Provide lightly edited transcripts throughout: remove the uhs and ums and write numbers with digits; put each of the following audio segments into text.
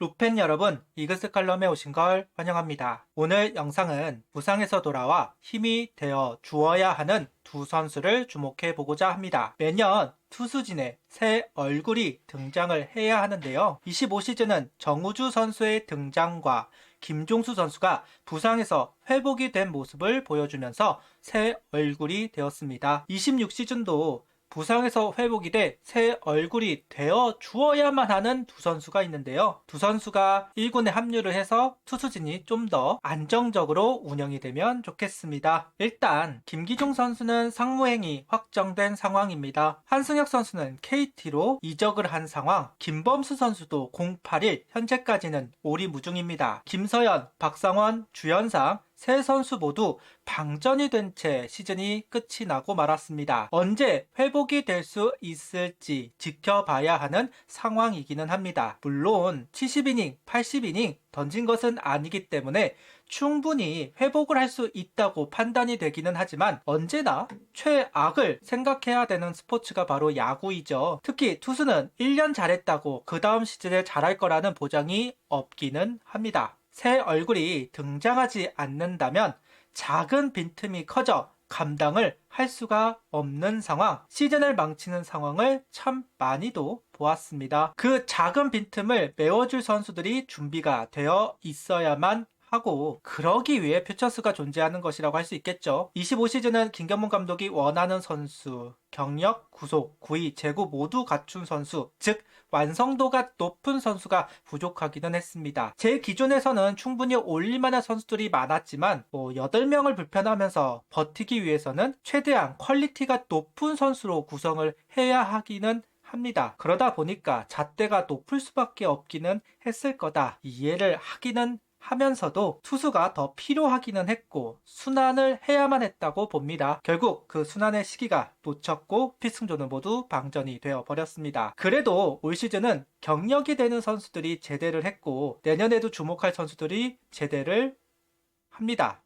루펜 여러분, 이그스칼럼에 오신 걸 환영합니다. 오늘 영상은 부상에서 돌아와 힘이 되어 주어야 하는 두 선수를 주목해 보고자 합니다. 매년 투수진에 새 얼굴이 등장을 해야 하는데요. 25시즌은 정우주 선수의 등장과 김종수 선수가 부상에서 회복이 된 모습을 보여주면서 새 얼굴이 되었습니다. 26시즌도 부상에서 회복이 돼 새 얼굴이 되어 주어야만 하는 두 선수가 있는데요. 두 선수가 1군에 합류를 해서 투수진이 좀 더 안정적으로 운영이 되면 좋겠습니다. 일단 김기중 선수는 상무행이 확정된 상황입니다. 한승혁 선수는 KT로 이적을 한 상황, 김범수 선수도 08일 현재까지는 오리무중입니다. 김서연, 박상원, 주현상 세 선수 모두 방전이 된 채 시즌이 끝이 나고 말았습니다. 언제 회복이 될 수 있을지 지켜봐야 하는 상황이기는 합니다. 물론 70이닝, 80이닝 던진 것은 아니기 때문에 충분히 회복을 할 수 있다고 판단이 되기는 하지만 언제나 최악을 생각해야 되는 스포츠가 바로 야구이죠. 특히 투수는 1년 잘했다고 그 다음 시즌에 잘할 거라는 보장이 없기는 합니다. 새 얼굴이 등장하지 않는다면 작은 빈틈이 커져 감당을 할 수가 없는 상황, 시즌을 망치는 상황을 참 많이도 보았습니다. 그 작은 빈틈을 메워줄 선수들이 준비가 되어 있어야만 하고 그러기 위해 퓨처스가 존재하는 것이라고 할 수 있겠죠. 25시즌은 김경문 감독이 원하는 선수, 경력, 구속, 구위, 제구 모두 갖춘 선수, 즉 완성도가 높은 선수가 부족하기는 했습니다. 제 기준에서는 충분히 올릴만한 선수들이 많았지만 8명을 불편하면서 버티기 위해서는 최대한 퀄리티가 높은 선수로 구성을 해야 하기는 합니다. 그러다 보니까 잣대가 높을 수밖에 없기는 했을 거다. 이해를 하기는 하면서도 투수가 더 필요하기는 했고 순환을 해야만 했다고 봅니다. 결국 그 순환의 시기가 놓쳤고 필승조는 모두 방전이 되어 버렸습니다. 그래도 올 시즌은 경력이 되는 선수들이 제대를 했고 내년에도 주목할 선수들이 제대를 합니다.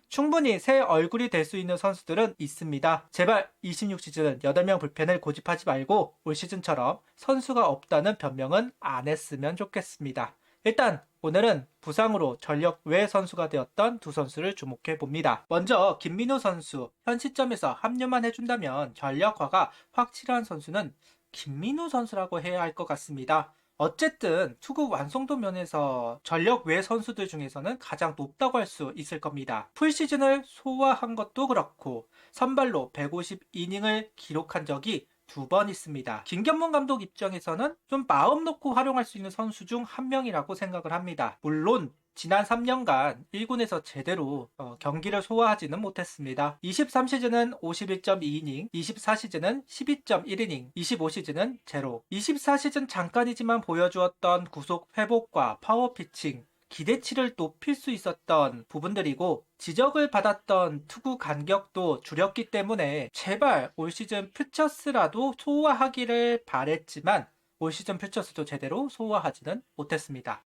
충분히 새 얼굴이 될 수 있는 선수들은 있습니다. 제발 26시즌은 8명 불펜을 고집하지 말고 올 시즌처럼 선수가 없다는 변명은 안 했으면 좋겠습니다. 일단 오늘은 부상으로 전력 외 선수가 되었던 두 선수를 주목해 봅니다. 먼저 김민우 선수, 현 시점에서 합류만 해준다면 전력화가 확실한 선수는 김민우 선수라고 해야 할 것 같습니다. 어쨌든 투구 완성도 면에서 전력 외 선수들 중에서는 가장 높다고 할 수 있을 겁니다. 풀시즌을 소화한 것도 그렇고 선발로 150이닝을 기록한 적이 2번 있습니다. 김경문 감독 입장에서는 좀 마음 놓고 활용할 수 있는 선수 중 한 명이라고 생각을 합니다. 물론 지난 3년간 1군에서 제대로 경기를 소화하지는 못했습니다. 23시즌은 51.2이닝, 24시즌은 12.1이닝, 25시즌은 제로. 24시즌 잠깐이지만 보여주었던 구속 회복과 파워 피칭, 기대치를 높일 수 있었던 부분들이고 지적을 받았던 투구 간격도 줄였기 때문에 제발 올 시즌 퓨처스라도 소화하기를 바랬지만 올 시즌 퓨처스도 제대로 소화하지는 못했습니다.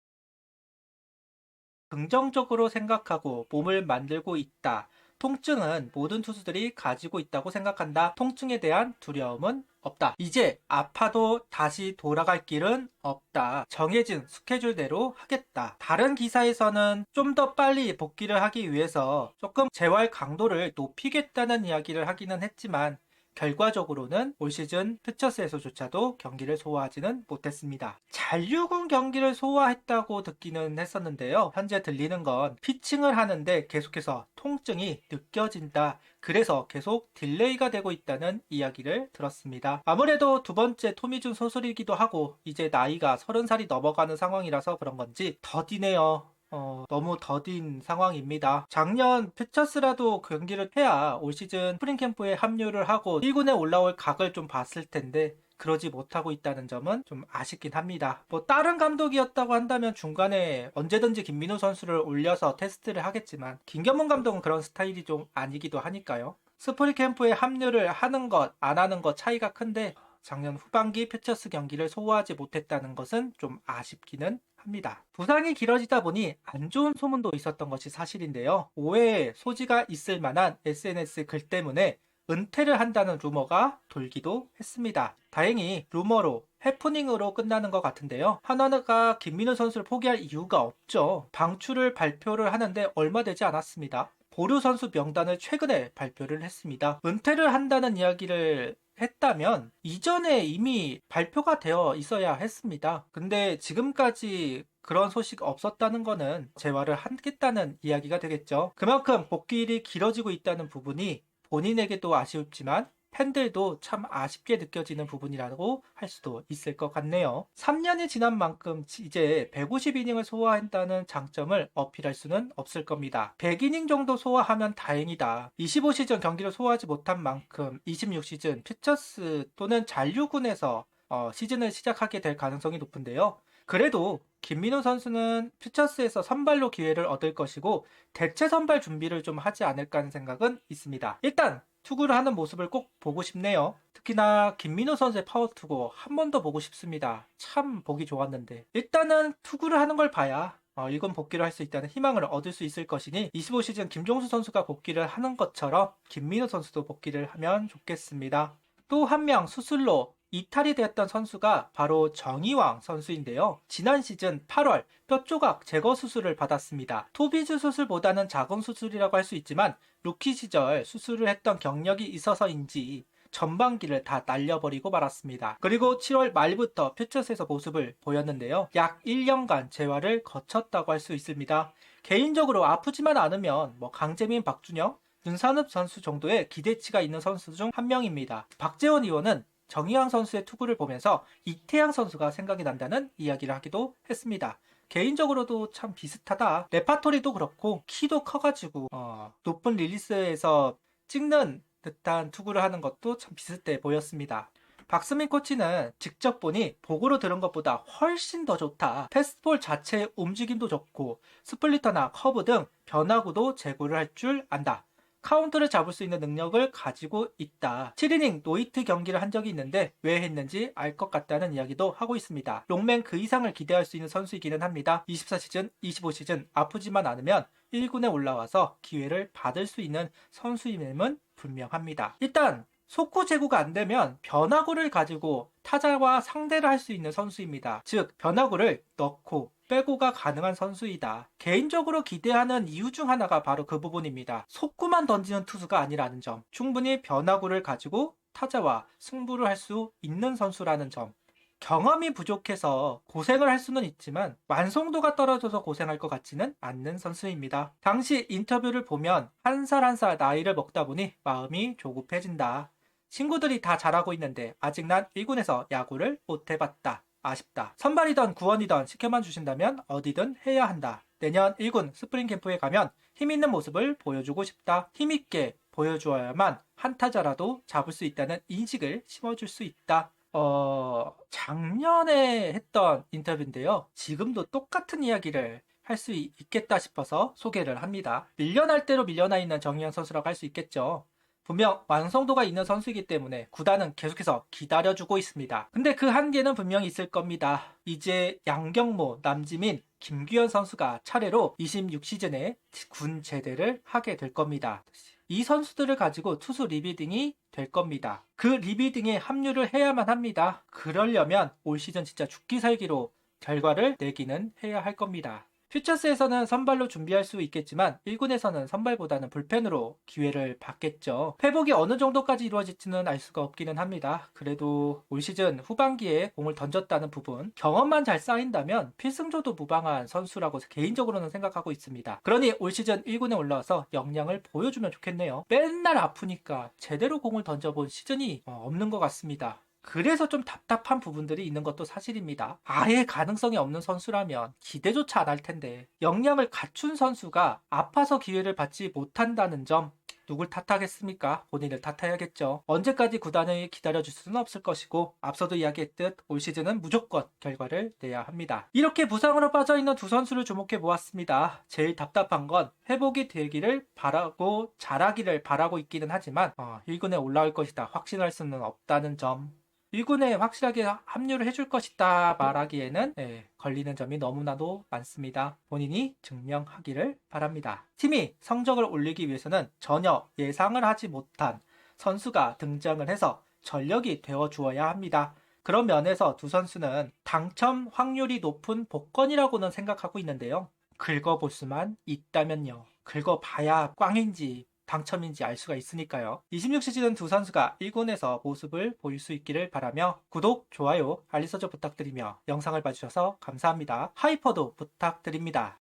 긍정적으로 생각하고 몸을 만들고 있다. 통증은 모든 투수들이 가지고 있다고 생각한다. 통증에 대한 두려움은 없다. 이제 아파도 다시 돌아갈 길은 없다. 정해진 스케줄대로 하겠다. 다른 기사에서는 좀 더 빨리 복귀를 하기 위해서 조금 재활 강도를 높이겠다는 이야기를 하기는 했지만 결과적으로는 올 시즌 퓨처스에서조차도 경기를 소화하지는 못했습니다. 잔류군 경기를 소화했다고 듣기는 했었는데요. 현재 들리는 건 피칭을 하는데 계속해서 통증이 느껴진다. 그래서 계속 딜레이가 되고 있다는 이야기를 들었습니다. 아무래도 두 번째 토미준 소설이기도 하고 이제 나이가 30살이 넘어가는 상황이라서 그런 건지 더디네요. 너무 더딘 상황입니다. 작년 퓨처스라도 경기를 해야 올 시즌 스프링 캠프에 합류를 하고 1군에 올라올 각을 좀 봤을 텐데 그러지 못하고 있다는 점은 좀 아쉽긴 합니다. 다른 감독이었다고 한다면 중간에 언제든지 김민우 선수를 올려서 테스트를 하겠지만 김경문 감독은 그런 스타일이 좀 아니기도 하니까요. 스프링 캠프에 합류를 하는 것, 안 하는 것 차이가 큰데 작년 후반기 퓨처스 경기를 소화하지 못했다는 것은 좀 아쉽기는 합니다. 부상이 길어지다 보니 안 좋은 소문도 있었던 것이 사실인데요. 오해의 소지가 있을 만한 SNS 글 때문에 은퇴를 한다는 루머가 돌기도 했습니다. 다행히 루머로 해프닝으로 끝나는 것 같은데요. 하나가 김민우 선수를 포기할 이유가 없죠. 방출을 발표를 하는데 얼마 되지 않았습니다. 보류 선수 명단을 최근에 발표를 했습니다. 은퇴를 한다는 이야기를 했다면 이전에 이미 발표가 되어 있어야 했습니다. 근데 지금까지 그런 소식 없었다는 거는 재활을 하겠다는 이야기가 되겠죠. 그만큼 복귀일이 길어지고 있다는 부분이 본인에게도 아쉽지만 팬들도 참 아쉽게 느껴지는 부분이라고 할 수도 있을 것 같네요. 3년이 지난 만큼 이제 150이닝을 소화한다는 장점을 어필할 수는 없을 겁니다. 100이닝 정도 소화하면 다행이다. 25시즌 경기를 소화하지 못한 만큼 26시즌 퓨처스 또는 잔류군에서 시즌을 시작하게 될 가능성이 높은데요. 그래도 김민우 선수는 퓨처스에서 선발로 기회를 얻을 것이고 대체 선발 준비를 좀 하지 않을까 하는 생각은 있습니다. 일단 투구를 하는 모습을 꼭 보고 싶네요. 특히나 김민우 선수의 파워투구 한 번 더 보고 싶습니다. 참 보기 좋았는데 일단은 투구를 하는 걸 봐야 1군 복귀를 할 수 있다는 희망을 얻을 수 있을 것이니 25시즌 김종수 선수가 복귀를 하는 것처럼 김민우 선수도 복귀를 하면 좋겠습니다. 또 한 명 수술로 이탈이 되었던 선수가 바로 정이왕 선수인데요. 지난 시즌 8월 뼈조각 제거 수술을 받았습니다. 토비즈 수술보다는 작은 수술이라고 할 수 있지만 루키 시절 수술을 했던 경력이 있어서인지 전반기를 다 날려버리고 말았습니다. 그리고 7월 말부터 퓨처스에서 모습을 보였는데요. 약 1년간 재활을 거쳤다고 할 수 있습니다. 개인적으로 아프지만 않으면 강재민, 박준영, 윤산읍 선수 정도의 기대치가 있는 선수 중 한 명입니다. 박재원 의원은 정희왕 선수의 투구를 보면서 이태양 선수가 생각이 난다는 이야기를 하기도 했습니다. 개인적으로도 참 비슷하다. 레파토리도 그렇고 키도 커가지고 높은 릴리스에서 찍는 듯한 투구를 하는 것도 참 비슷해 보였습니다. 박스민 코치는 직접 보니 보고로 들은 것보다 훨씬 더 좋다. 패스트볼 자체의 움직임도 좋고 스플리터나 커브 등 변화구도 제구를 할 줄 안다. 카운트를 잡을 수 있는 능력을 가지고 있다. 7이닝 노히트 경기를 한 적이 있는데 왜 했는지 알 것 같다는 이야기도 하고 있습니다. 롱맨 그 이상을 기대할 수 있는 선수이기는 합니다. 24시즌, 25시즌 아프지만 않으면 1군에 올라와서 기회를 받을 수 있는 선수임은 분명합니다. 일단 속구 제구가 안 되면 변화구를 가지고 타자와 상대를 할 수 있는 선수입니다. 즉 변화구를 넣고 빼고가 가능한 선수이다. 개인적으로 기대하는 이유 중 하나가 바로 그 부분입니다. 속구만 던지는 투수가 아니라는 점. 충분히 변화구를 가지고 타자와 승부를 할 수 있는 선수라는 점. 경험이 부족해서 고생을 할 수는 있지만 완성도가 떨어져서 고생할 것 같지는 않는 선수입니다. 당시 인터뷰를 보면 한 살 한 살 나이를 먹다 보니 마음이 조급해진다. 친구들이 다 잘하고 있는데 아직 난 1군에서 야구를 못 해봤다. 아쉽다. 선발이던 구원이던 시켜만 주신다면 어디든 해야 한다. 내년 1군 스프링 캠프에 가면 힘있는 모습을 보여주고 싶다. 힘있게 보여주어야만 한 타자라도 잡을 수 있다는 인식을 심어줄 수 있다. 작년에 했던 인터뷰인데요. 지금도 똑같은 이야기를 할 수 있겠다 싶어서 소개를 합니다. 밀려날 대로 밀려나 있는 정희영 선수라고 할 수 있겠죠. 분명 완성도가 있는 선수이기 때문에 구단은 계속해서 기다려주고 있습니다. 근데 그 한계는 분명히 있을 겁니다. 이제 양경모, 남지민, 김규현 선수가 차례로 26시즌에 군 제대를 하게 될 겁니다. 이 선수들을 가지고 투수 리빌딩이 될 겁니다. 그 리빌딩에 합류를 해야만 합니다. 그러려면 올 시즌 진짜 죽기 살기로 결과를 내기는 해야 할 겁니다. 퓨처스에서는 선발로 준비할 수 있겠지만 1군에서는 선발보다는 불펜으로 기회를 받겠죠. 회복이 어느 정도까지 이루어질지는 알 수가 없기는 합니다. 그래도 올 시즌 후반기에 공을 던졌다는 부분, 경험만 잘 쌓인다면 필승조도 무방한 선수라고 개인적으로는 생각하고 있습니다. 그러니 올 시즌 1군에 올라와서 역량을 보여주면 좋겠네요. 맨날 아프니까 제대로 공을 던져본 시즌이 없는 것 같습니다. 그래서 좀 답답한 부분들이 있는 것도 사실입니다. 아예 가능성이 없는 선수라면 기대조차 안 할 텐데 역량을 갖춘 선수가 아파서 기회를 받지 못한다는 점, 누굴 탓하겠습니까? 본인을 탓해야겠죠. 언제까지 구단을 기다려줄 수는 없을 것이고 앞서도 이야기했듯 올 시즌은 무조건 결과를 내야 합니다. 이렇게 부상으로 빠져있는 두 선수를 주목해 보았습니다. 제일 답답한 건 회복이 되기를 바라고 잘하기를 바라고 있기는 하지만 1군에 올라올 것이다 확신할 수는 없다는 점. 1군에 확실하게 합류를 해줄 것이다 말하기에는 걸리는 점이 너무나도 많습니다. 본인이 증명하기를 바랍니다. 팀이 성적을 올리기 위해서는 전혀 예상을 하지 못한 선수가 등장을 해서 전력이 되어 주어야 합니다. 그런 면에서 두 선수는 당첨 확률이 높은 복권이라고는 생각하고 있는데요. 긁어볼 수만 있다면요. 긁어봐야 꽝인지 당첨인지 알 수가 있으니까요. 26시즌 두 선수가 1군에서 모습을 보일 수 있기를 바라며 구독, 좋아요, 알림 설정 부탁드리며 영상을 봐주셔서 감사합니다. 하이퍼도 부탁드립니다.